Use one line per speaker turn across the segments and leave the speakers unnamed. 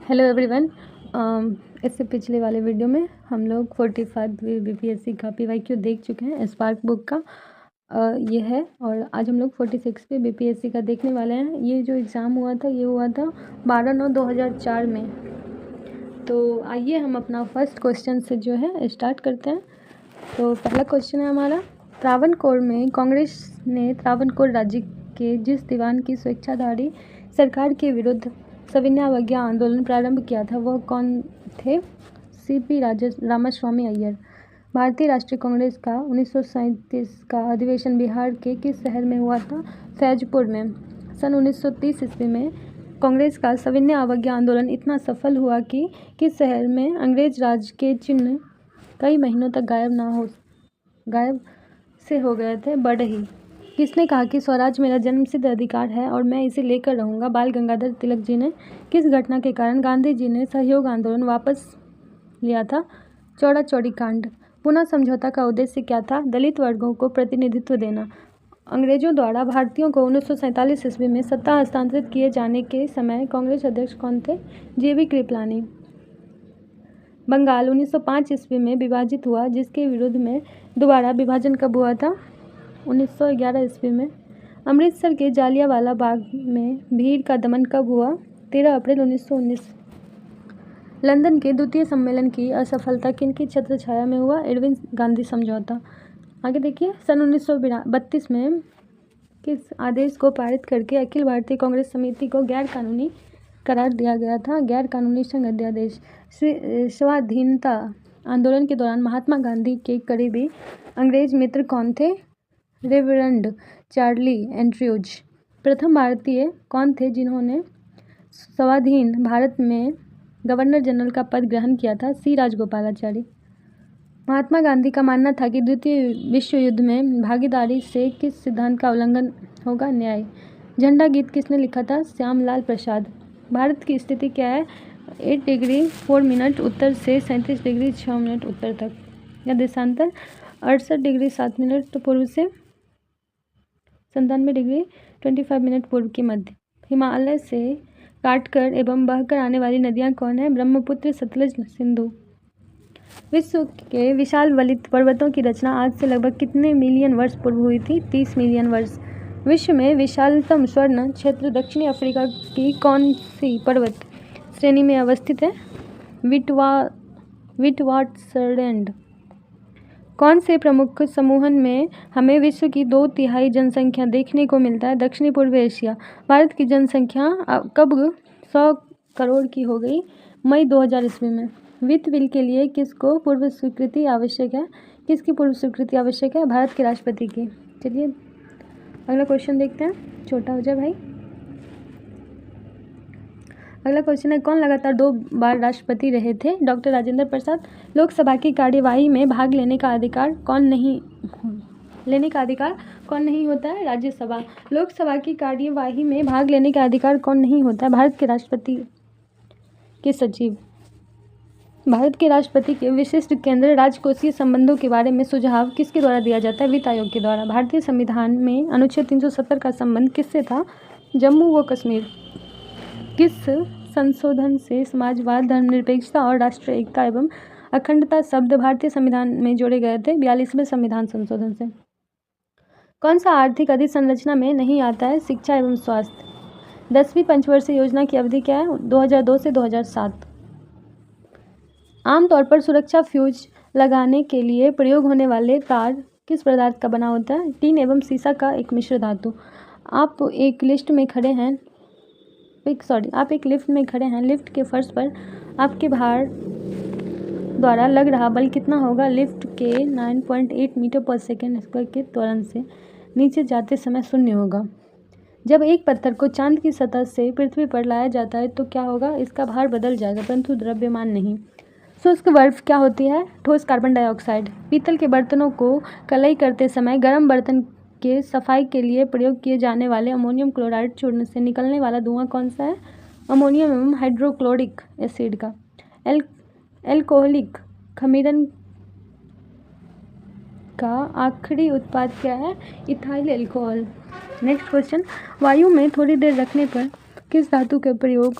Hello everyone. इससे पिछले वाले वीडियो में हम लोग 45 बीपीएससी का पीवाईक्यू देख चुके हैं। स्पार्क बुक का ये है और आज हम लोग 46 पे बीपीएससी का देखने वाले हैं। ये जो एग्ज़ाम हुआ था ये हुआ था 12/9/2004 में। तो आइए हम अपना फर्स्ट क्वेश्चन से जो है स्टार्ट करते हैं। तो पहला क्वेश्चन है हमारा, त्रावणकोर में कांग्रेस ने त्रावणकोर राज्य के जिस दीवान की स्वेच्छाधारी सरकार के विरुद्ध सविनय अवज्ञा आंदोलन प्रारंभ किया था वह कौन थे? सीपी रामास्वामी अय्यर। भारतीय राष्ट्रीय कांग्रेस का 1937 का अधिवेशन बिहार के किस शहर में हुआ था? फैजपुर में। सन 1930 ईस्वी में कांग्रेस का सविनय अवज्ञा आंदोलन इतना सफल हुआ कि किस शहर में अंग्रेज राज के चिन्ह कई महीनों तक गायब से हो गए थे? बड़ही। किसने कहा कि स्वराज मेरा जन्मसिद्ध अधिकार है और मैं इसे लेकर रहूंगा? बाल गंगाधर तिलक जी ने। किस घटना के कारण गांधी जी ने सहयोग आंदोलन वापस लिया था? चौड़ा चौड़ी कांड। पुनः समझौता का उद्देश्य क्या था? दलित वर्गों को प्रतिनिधित्व देना। अंग्रेजों द्वारा भारतीयों को 1947 ईस्वी में सत्ता हस्तांतरित किए जाने के समय कांग्रेस अध्यक्ष कौन थे? जेबी कृपलानी। बंगाल 1905 ईस्वी में विभाजित हुआ, जिसके विरुद्ध में दोबारा विभाजन कब हुआ था? 1911 ईस्वी में। अमृतसर के जालियांवाला बाग में भीड़ का दमन कब हुआ? 13 अप्रैल 1919। लंदन के द्वितीय सम्मेलन की असफलता किनकी छत्रछाया में हुआ? इरविन गांधी समझौता। आगे देखिए, सन 1932 में किस आदेश को पारित करके अखिल भारतीय कांग्रेस समिति को गैर कानूनी करार दिया गया था? गैर कानूनी संघ अध्यादेश। स्वाधीनता आंदोलन के दौरान महात्मा गांधी के करीबी अंग्रेज मित्र कौन थे? Reverend Charlie Andrews. प्रथम भारतीय कौन थे जिन्होंने स्वाधीन भारत में गवर्नर जनरल का पद ग्रहण किया था? सी राजगोपालाचारी। महात्मा गांधी का मानना था कि द्वितीय विश्व युद्ध में भागीदारी से किस सिद्धांत का उल्लंघन होगा? न्याय। झंडा गीत किसने लिखा था? श्यामलाल प्रसाद। भारत की स्थिति क्या है? 8 डिग्री 4 मिनट उत्तर से 37 डिग्री 6 मिनट उत्तर तक या देशांतर 68 डिग्री 7 मिनट पूर्व से 97 डिग्री 25 मिनट पूर्व के मध्य। हिमालय से काटकर एवं बहकर आने वाली नदियां कौन है? ब्रह्मपुत्र, सतलज, सिंधु। विश्व के विशाल वलित पर्वतों की रचना आज से लगभग कितने मिलियन वर्ष पूर्व हुई थी? 30 मिलियन वर्ष। विश्व में विशालतम स्वर्ण क्षेत्र दक्षिणी अफ्रीका की कौन सी पर्वत श्रेणी में अवस्थित है? विटवाटरसरैंड। कौन से प्रमुख समूहन में हमें विश्व की 2/3 जनसंख्या देखने को मिलता है? दक्षिणी पूर्व एशिया। भारत की जनसंख्या कब 100 करोड़ की हो गई? मई 2000 ईस्वी में। वित्त बिल के लिए किसको पूर्व स्वीकृति आवश्यक है? किसकी पूर्व स्वीकृति आवश्यक है? भारत के राष्ट्रपति की। चलिए अगला क्वेश्चन देखते हैं। छोटा हो जाए भाई। अगला क्वेश्चन है, कौन लगातार 2 बार राष्ट्रपति रहे थे? डॉक्टर राजेंद्र प्रसाद। लोकसभा की कार्यवाही में भाग लेने का अधिकार कौन नहीं होता है? राज्यसभा। लोकसभा की कार्यवाही में भाग लेने का अधिकार कौन नहीं होता है? भारत के राष्ट्रपति के सचिव। भारत के राष्ट्रपति के विशिष्ट केंद्र राजकोषीय संबंधों के बारे में सुझाव किसके द्वारा दिया जाता है? वित्त आयोग के द्वारा। भारतीय संविधान में अनुच्छेद 370 का संबंध किससे था? जम्मू व कश्मीर। किस संशोधन से समाजवाद, धर्मनिरपेक्षता और राष्ट्रीय एकता एवं अखंडता शब्द भारतीय संविधान में जोड़े गए थे? 42वें संविधान संशोधन से। कौन सा आर्थिक अधिसंरचना में नहीं आता है? शिक्षा एवं स्वास्थ्य। 10वीं पंचवर्षीय योजना की अवधि क्या है? 2002 से 2007। आमतौर पर सुरक्षा फ्यूज लगाने के लिए प्रयोग होने वाले तार किस पदार्थ का बना होता है? टीन एवं सीसा का एक मिश्र धातु। आप एक लिफ्ट में खड़े हैं। लिफ्ट के फर्श पर आपके भार द्वारा लग रहा बल कितना होगा? लिफ्ट के 9.8 मीटर पर सेकेंड स्क्वायर के त्वरण से नीचे जाते समय 0 होगा। जब एक पत्थर को चांद की सतह से पृथ्वी पर लाया जाता है तो क्या होगा? इसका भार बदल जाएगा परंतु द्रव्यमान नहीं। शुष्क बर्फ क्या होती है? ठोस कार्बन डाइऑक्साइड। पीतल के बर्तनों को कलई करते समय गर्म बर्तन के सफाई के लिए प्रयोग किए जाने वाले अमोनियम क्लोराइड चूर्ण से निकलने वाला धुआं कौन सा है? अमोनियम एवं हाइड्रोक्लोरिक एसिड का। एल्कोहलिक खमीरन का आखिरी उत्पाद क्या है? Ethyl alcohol. नेक्स्ट क्वेश्चन, वायु में थोड़ी देर रखने पर किस धातु के प्रयोग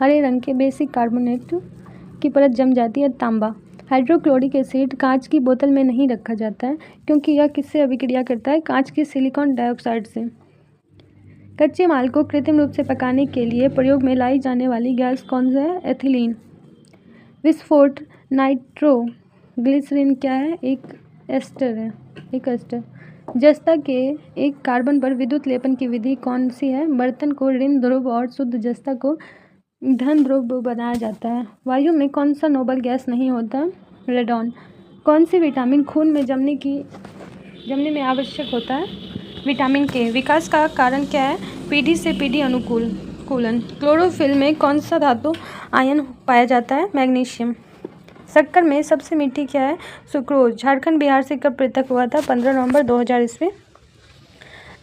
हरे रंग के बेसिक कार्बोनेट की परत जम जाती है। तांबा। हाइड्रोक्लोरिक एसिड कांच की बोतल में नहीं रखा जाता है क्योंकि यह किससे अभिक्रिया करता है? कांच की सिलिकॉन डाइऑक्साइड से। कच्चे माल को कृत्रिम रूप से पकाने के लिए प्रयोग में लाई जाने वाली गैस कौन सा है? एथिलीन। विस्फोट नाइट्रोग्लिसरीन क्या है? एक एस्टर है, एक एस्टर। जस्ता के एक कार्बन पर विद्युत लेपन की विधि कौन सी है? बर्तन को ऋण ध्रुव और शुद्ध जस्ता को धन ध्रुव बनाया जाता है। वायु में कौन सा नोबल गैस नहीं होता? रेडॉन। कौन सी विटामिन खून में जमने में आवश्यक होता है? विटामिन के। विकास का कारण क्या है? पीढ़ी से पीढ़ी अनुकूलन। क्लोरोफिल में कौन सा धातु आयन पाया जाता है? मैग्नीशियम। शक्कर में सबसे मीठी क्या है? सुक्रोज। झारखंड बिहार से कब पृथक हुआ था? 15 नवंबर 2000 ईस्वी।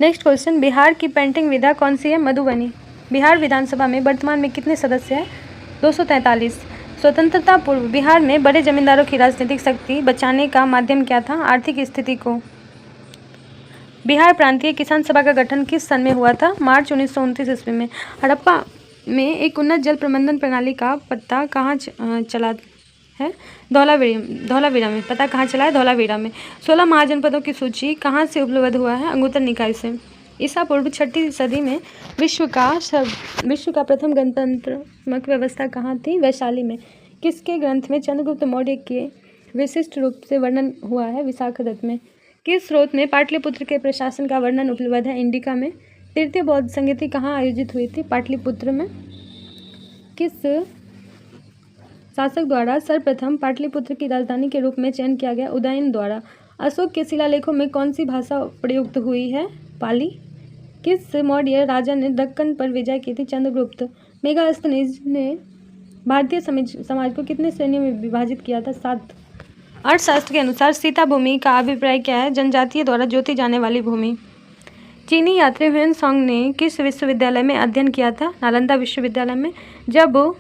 नेक्स्ट क्वेश्चन, बिहार की पेंटिंग विधा कौन सी है? मधुबनी। बिहार विधानसभा में वर्तमान में कितने सदस्य हैं? 243। स्वतंत्रता पूर्व बिहार में बड़े जमींदारों की राजनीतिक शक्ति बचाने का माध्यम क्या था? आर्थिक स्थिति को। बिहार प्रांतीय किसान सभा का गठन किस सन में हुआ था? मार्च 1929 ईस्वी में। हड़प्पा में एक उन्नत जल प्रबंधन प्रणाली का पता कहाँ चला है? धौलावीरा में। पता कहाँ चला है? धौलावीरा में। 16 महाजनपदों की सूची कहाँ से उपलब्ध हुआ है? अंगुत्तर निकाय से। ईसा पूर्व 6वीं सदी में विश्व का प्रथम गणतंत्रात्मक व्यवस्था कहाँ थी? वैशाली में। किसके ग्रंथ में चंद्रगुप्त मौर्य के विशिष्ट रूप से वर्णन हुआ है? विशाखदत्त में। किस स्रोत में पाटलिपुत्र के प्रशासन का वर्णन उपलब्ध है? इंडिका में। तृतीय बौद्ध संगीति कहाँ आयोजित हुई थी? पाटलिपुत्र में। किस शासक द्वारा सर्वप्रथम पाटलिपुत्र की राजधानी के रूप में चयन किया गया? उदयन द्वारा। अशोक के शिलालेखों में कौन सी भाषा प्रयुक्त हुई है? पाली। किस मौर्य राजा ने दक्कन पर विजय की थी? चंद्रगुप्त। मेगास्थनीज ने भारतीय समाज को कितने श्रेणियों में विभाजित किया था? 7। अर्थशास्त्र के अनुसार सीता भूमि का अभिप्राय क्या है? जनजातीय द्वारा जोती जाने वाली भूमि। चीनी यात्री ह्वेनसांग ने किस विश्वविद्यालय में अध्ययन किया था? नालंदा विश्वविद्यालय में। जब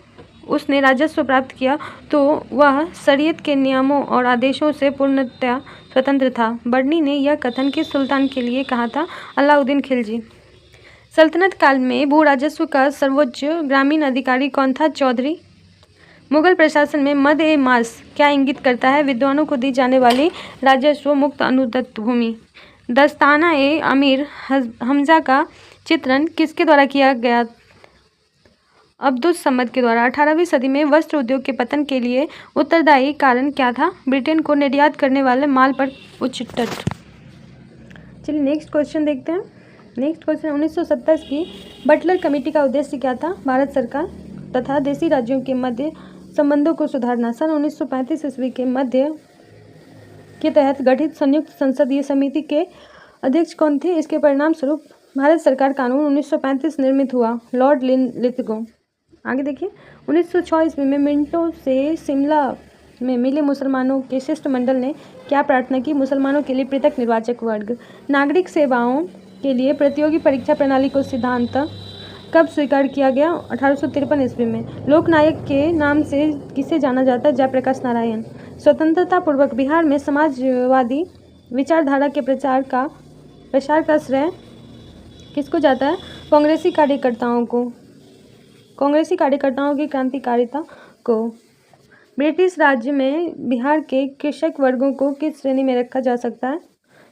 उसने राजस्व प्राप्त किया तो वह शरीयत के नियमों और आदेशों से पूर्णतया स्वतंत्र था। बर्नी ने यह कथन किस सुल्तान के लिए कहा था? अलाउद्दीन खिलजी। सल्तनत काल में भू राजस्व का सर्वोच्च ग्रामीण अधिकारी कौन था? चौधरी। मुगल प्रशासन में मद ए मास क्या इंगित करता है? विद्वानों को दी जाने वाली राजस्व मुक्त अनुदत्त भूमि। दस्ताना ए अमीर हमजा का चित्रण किसके द्वारा किया गया? अब्दुस समद के द्वारा। 18वीं सदी में वस्त्र उद्योग के पतन के लिए उत्तरदायी कारण क्या था? ब्रिटेन को निर्यात करने वाले माल पर उच्च टैक्स। चलिए नेक्स्ट क्वेश्चन देखते हैं। नेक्स्ट क्वेश्चन, 1970 की बटलर कमेटी का उद्देश्य क्या था? भारत सरकार तथा देशी राज्यों के मध्य संबंधों को सुधारना। सन 1935 ईस्वी के मध्य के तहत गठित संयुक्त संसदीय समिति के अध्यक्ष कौन थे? इसके परिणाम स्वरूप भारत सरकार कानून 1935 निर्मित हुआ। Lord Lithgow. आगे देखिए, 1906 ईस्वी में मिंटो से शिमला में मिले मुसलमानों के शिष्टमंडल ने क्या प्रार्थना की? मुसलमानों के लिए पृथक निर्वाचक वर्ग। नागरिक सेवाओं के लिए प्रतियोगी परीक्षा प्रणाली को सिद्धांत कब स्वीकार किया गया? 1853 ईस्वी में। लोकनायक के नाम से किसे जाना जाता है? जयप्रकाश नारायण। स्वतंत्रता पूर्वक बिहार में समाजवादी विचारधारा के प्रसार का श्रेय किसको जाता है? कांग्रेसी कार्यकर्ताओं की क्रांतिकारिता को। ब्रिटिश राज्य में बिहार के कृषक वर्गों को किस श्रेणी में रखा जा सकता है?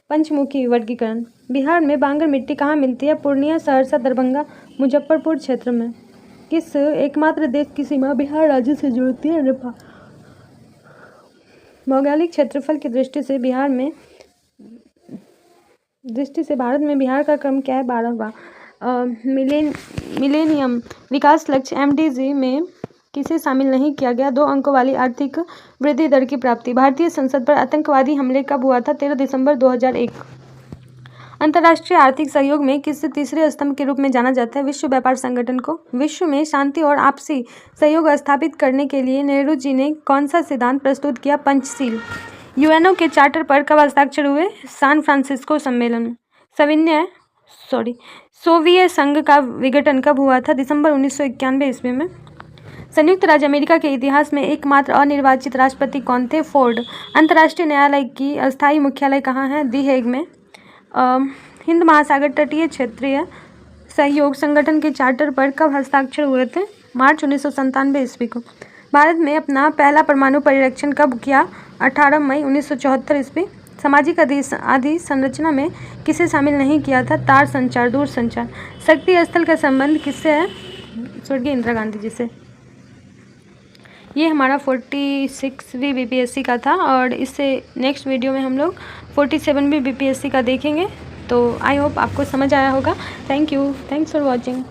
पंचमुखी वर्गीकरण। बिहार में बांगर मिट्टी कहाँ मिलती है? पूर्णिया, सहरसा, दरभंगा, मुजफ्फरपुर क्षेत्र में। किस एकमात्र देश की सीमा बिहार राज्य से जुड़ती है? नेपाल। भौगोलिक क्षेत्रफल की दृष्टि से भारत में बिहार का क्रम क्या है? 12वां। मिलेनियम विकास लक्ष्य MDG में किसे शामिल नहीं किया गया? 2 अंकों वाली आर्थिक वृद्धि दर की प्राप्ति। भारतीय संसद पर आतंकवादी हमले कब हुआ था? 13 दिसंबर 2001। अंतर्राष्ट्रीय आर्थिक सहयोग में किससे तीसरे स्तंभ के रूप में जाना जाता है? विश्व व्यापार संगठन को। विश्व में शांति और आपसी सहयोग स्थापित करने के लिए नेहरू जी ने कौन सा सिद्धांत प्रस्तुत किया? पंचशील। यूएनओ के चार्टर पर कब हस्ताक्षर हुए? सैन फ्रांसिस्को सम्मेलन। सोवियत संघ का विघटन कब हुआ था? दिसंबर 1991 ईस्वी में। संयुक्त राज्य अमेरिका के इतिहास में एकमात्र अनिर्वाचित राष्ट्रपति कौन थे? फोर्ड। अंतर्राष्ट्रीय न्यायालय की अस्थायी मुख्यालय कहाँ है? दी हेग में। हिंद महासागर तटीय क्षेत्रीय सहयोग संगठन के चार्टर पर कब हस्ताक्षर हुए थे? मार्च 1997 ईस्वी को। भारत में अपना पहला परमाणु परीक्षण कब किया? 18 मई 1974 ईस्वी। सामाजिक आदि संरचना में किसे शामिल नहीं किया था? तार संचार, दूर संचार। शक्ति स्थल का संबंध किससे है? स्वर्गीय इंदिरा गांधी जी से। ये हमारा 46वीं बीपीएससी का था और इससे नेक्स्ट वीडियो में हम लोग 47वीं बीपीएससी का देखेंगे। तो आई होप आपको समझ आया होगा। Thank you, thanks for watching.